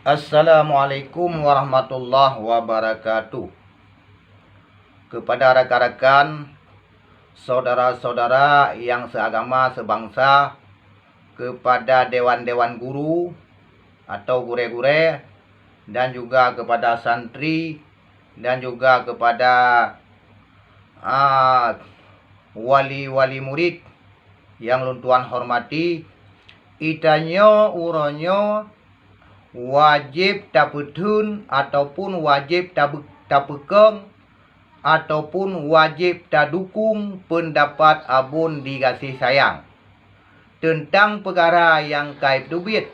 Assalamualaikum warahmatullahi wabarakatuh. Kepada rakan-rakan, saudara-saudara yang seagama, sebangsa, kepada dewan-dewan guru atau gure-gure, dan juga kepada santri, dan juga kepada wali-wali murid yang Tuan hormati, itanyo uronyo wajib taputun ataupun wajib tapekeng ataupun wajib tadukung pendapat abun dikasih sayang tentang perkara yang kait dubit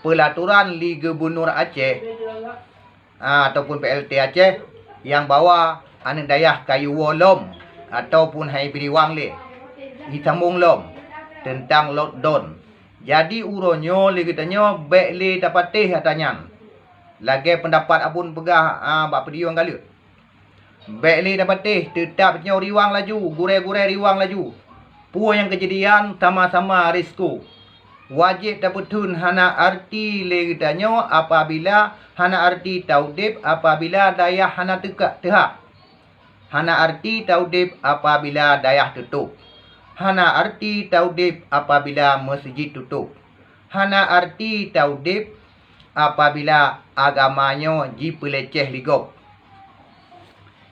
pelaturan Li Gubernur Aceh ataupun PLT Aceh yang bawa anak dayah kayu wolom ataupun hai beriwang le disambung lom tentang lockdown. Jadi uronyo li katanya baik li dapatih katanya. Lagi pendapat abun pegah bak pediung kali. Baik li dapatih tetap nyo riwang laju, gure-gure riwang laju. Puan yang kejadian sama-sama risiko. Wajib dapatun hana arti li katanya apabila hana arti taudib apabila dayah hana tekak tehak. Hana arti taudib apabila dayah tutup. Hana arti taudib apabila masjid tutup. Hana arti taudib apabila agamanya dipeleceh ligop.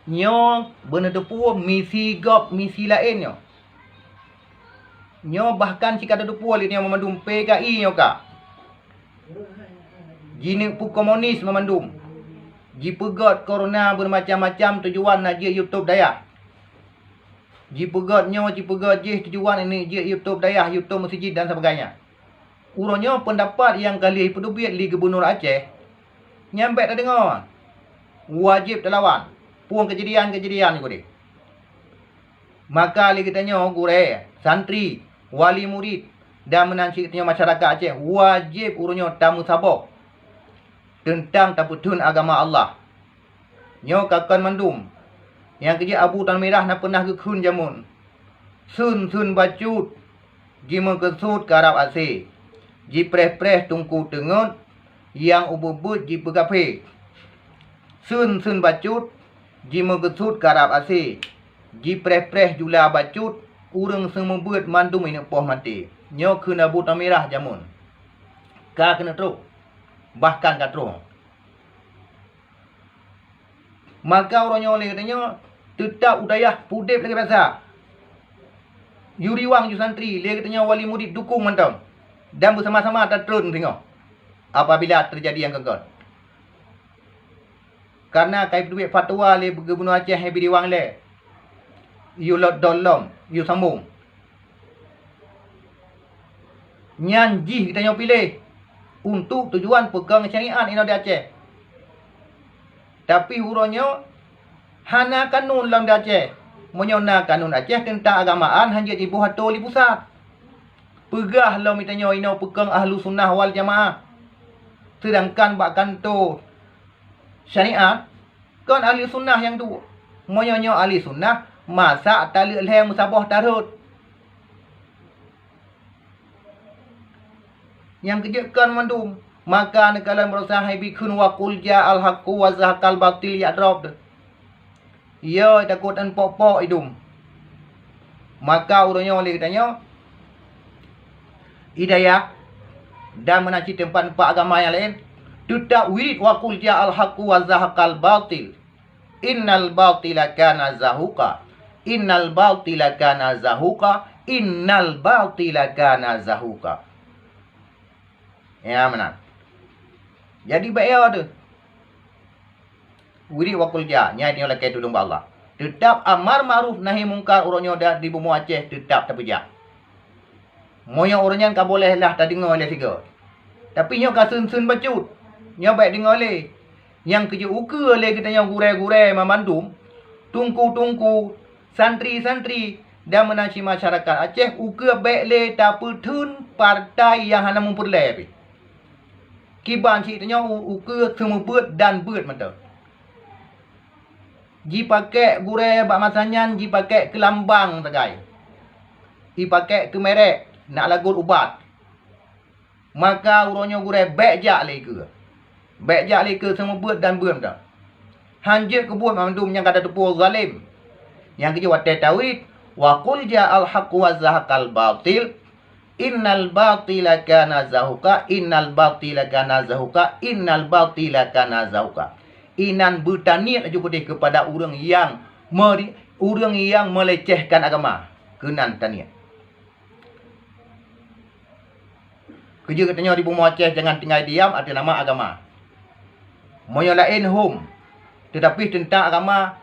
Nyo benar depu misi gop misi lain nyo. Nyo bahkan jika ada depu li nyo memandum PKI nyo ka. Jini pu komunis memandum. Jipegot corona bermacam-macam tujuan nak je YouTube daya. Jipegot tujuan ini je YouTube dayah, YouTube masjid dan sebagainya. Uronyo pendapat yang kali pedubit Li Gubernur Aceh nyampe tak dengar. Wajib terlawan. Puang kejadian-kejadian ni. Maka li katanya gure, santri, wali murid dan menansi katanya masyarakat Aceh wajib uronyo tamu sabar tentang taputun agama Allah. Nyo kakan mandum yang kerja Abu Tan Merah nak pernah kekun jamun. Sun bacut. Jima kesut ke Arab Asih. Ji preh tungku tengut. Yang ubut ji pegape. Sun bacut. Jima kesut ke Arab Asih. Ji preh jula bacut. Urang semebut mandum ini poh mati. Nyo kena Abu Tan Merah jamun. Ka kena teruk. Bahkan ka teruk. Maka orangnya oleh katanya tetap udayah pudip lagi biasa. Yuriwang ju santri, dia katanya wali murid dukung mantau. Dan bersama-sama terun tengok. Apabila terjadi yang gagal. Karena kait duit fatwa le Gubernur Aceh hai biriwang le. You lot dolom, you sambung. Nyanji katanya pilih untuk tujuan pegang syariat ino di Aceh. Tapi huronyo hana kanun lam di Aceh. Menyona kanun Aceh tentang agamaan hanya dibuat di pusat. Pegah lam mitanya ino pegang ahlu sunnah wal jamaah. Sedangkan bak kantor syariat kan ahli sunnah yang tu. Menyonyo ahli sunnah masak tali leher musabah tarut. Yang kejekan mandum. Maka nekalan berusaha bikun wa qul ja'al haqqu wa zahaqal batil ya'drab. Ya takut dan pokok hidung. Maka urutnya oleh katanya hidayah dan menaci tempat-tempat agama yang lain tetap wirid wa qul ja'al haqqu wa zahaqal batil. Innal batila kana zahuqa. Innal batila kana zahuqa. Innal batila kana zahuqa. Ya mana? Jadi baik tu. Wiri wakul ja, nyai ni lakai tudung Allah. Tetap amar ma'ruf nahi mungkar urutnya dah di bumi Aceh tetap terpejak. Moyo urutnya kan boleh lah tak dengar oleh tiga. Tapi nyo ka sun bacut. Nyo baik dengar oleh. Yang kerja uka oleh katanya gure-gure memandum. Tungku-tungku, santri-santri dan menansi masyarakat Aceh uka baik le tak petun partai yang hana memperlai. Kiban cik tanya uka semua beut dan beut mata. Ji pakai gure bak masanyan, ji pakai kelambang sagai. Ji pakai ke merek nak lagut ubat. Maka urangnya gure bek jak lagi ke. Baik jak leka semua buat dan buat dah. Hanjit kebun mamdum yang kata tepur zalim. Yang kedua watai tawhid. Wa qul ja'al haqq wa zahaqal batil. Innal batila kana zahuqa. Innal batila kana zahuqa. Innal batila kana zahuqa. Inan bertaniat juga kepada orang yang melecehkan agama. Kenan taniat. Kerja katanya di bumi Aceh jangan tinggal diam ada nama agama. Moyo lain hum. Tetapi tentang agama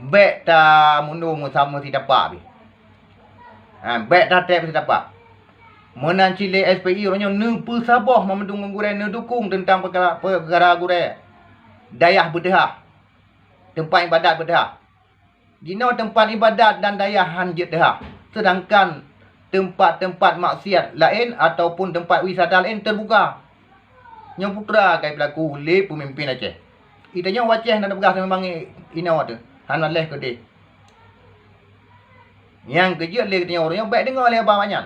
baik ta mundur sama si dapat bi. Baik ta tep si dapat. Menan cile SPI orangnya ne persabah memendung menggurai ne dukung tentang perkara gurai. Dayah berdehah. Tempat ibadat berdehah. Dino tempat ibadat dan dayah hanjit dehah. Sedangkan tempat-tempat maksiat lain ataupun tempat wisata lain terbuka. Yang putra kai pelaku le pemimpin Aceh. Itanya waceh nak begah memang ina tu. Han leh ke dia. Yang kerja le katanya orangnya baik dengar oleh abang banyak.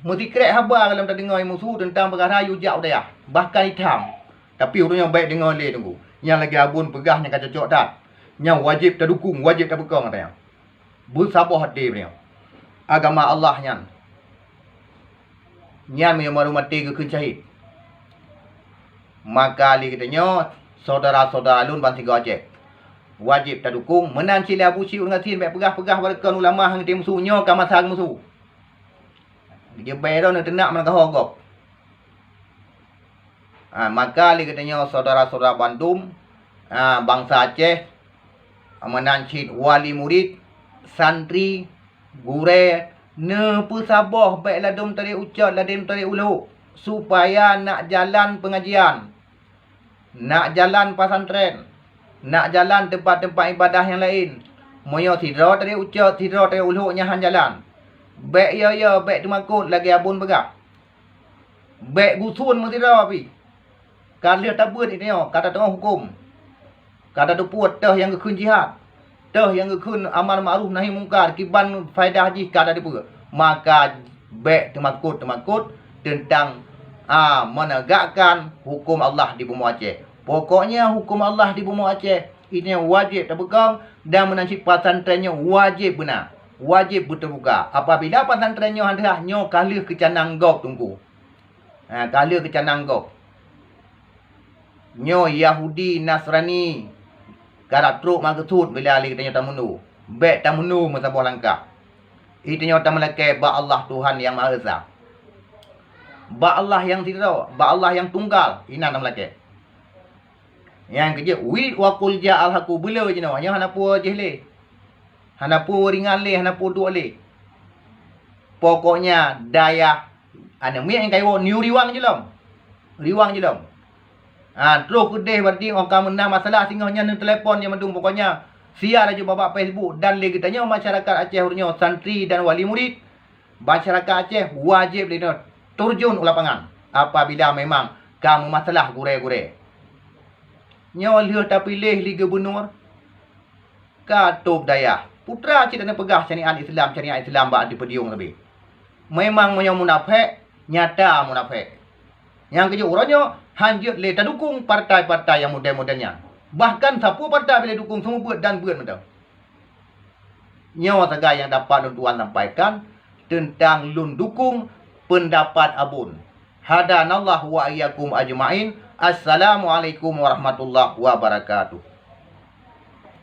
Mesti krek habar kalau tak dengar musuh tentang perkara yujak dia. Bahkan hitam. Tapi orangnya baik dengar le tunggu. Yang lagi abun pegah yang kata cocok tak. Yang wajib tak dukung, wajib tak bekong katanya. Bersabar hati dia. Agama Allah nyan. Nyan yang maru mati ke kencahit. Maka li katanya saudara-saudara alun bansi Aceh. Wajib tak dukung. Menan cili abu si dengan sin baik pegah-pegah barakan ulama hang tim musuhnya ka masang musuh. Dia bayar dah nak tenak mana kahogop. Maka li katanya saudara-saudara Bandung, bangsa Aceh, menancit wali murid, santri, gure, ne persabah baik ladum tarik ucat, ladum tarik ulu, supaya nak jalan pengajian, nak jalan pesantren, nak jalan tempat-tempat ibadah yang lain. Moyo tidra tarik ucat, tidra tarik ulu nyahan jalan. Baik ya, baik temakut lagi abun begak. Baik gusun mesti dah api. Kalau tak buat ini kata tengah hukum. Kata tu puat teh yang kekun jihad. Teh yang kekun amal ma'ruf nahi mungkar. Kiban faedah haji kata dia pun. Maka baik temakut tentang menegakkan hukum Allah di bumi Aceh. Pokoknya hukum Allah di bumi Aceh ini wajib terpegang dan menancip pesantrennya wajib benar. Wajib berterbuka. Apabila pesantrennya hendaknya kala kecanang gok tunggu. Kala kecanang gok. Nyo Yahudi Nasrani garak truk maksud bila ali katanya tamunu. Baik tamunu masabah langkah. Itanya tamalake ba Allah Tuhan yang Maha Esa. Ba Allah yang tidak, ba Allah yang tunggal. Ina tamalake. Yang kerja wi wa qul ja'al haqu bela je nawa. Yang hanapu jehle. Hanapu ringan le, hanapu dua le. Pokoknya daya ana mi yang kayo niu riwang je lom. Riwang je lom. Terus kedih berarti orang menang masalah singgahnya ni telefon yang mendung pokoknya siar aja babak Facebook dan lagi tanya masyarakat Aceh hurnya santri dan wali murid masyarakat Aceh wajib turjun ke lapangan apabila memang kamu masalah gure-gure nyawa lihat tak pilih li gubernur katub daya putra cik dan pegah syariat Islam bak di pediung lebih memang yang munafik nyata munafik yang kerja orangnya hanjut le tak dukung partai-partai yang model-modelnya. Bahkan siapa partai boleh dukung semua buat dan buat macam. Nyawa saga yang dapat Tuan sampaikan tentang lun dukung pendapat abun. Hadanallahu wa iyyakum ajmain. Assalamualaikum warahmatullahi wabarakatuh.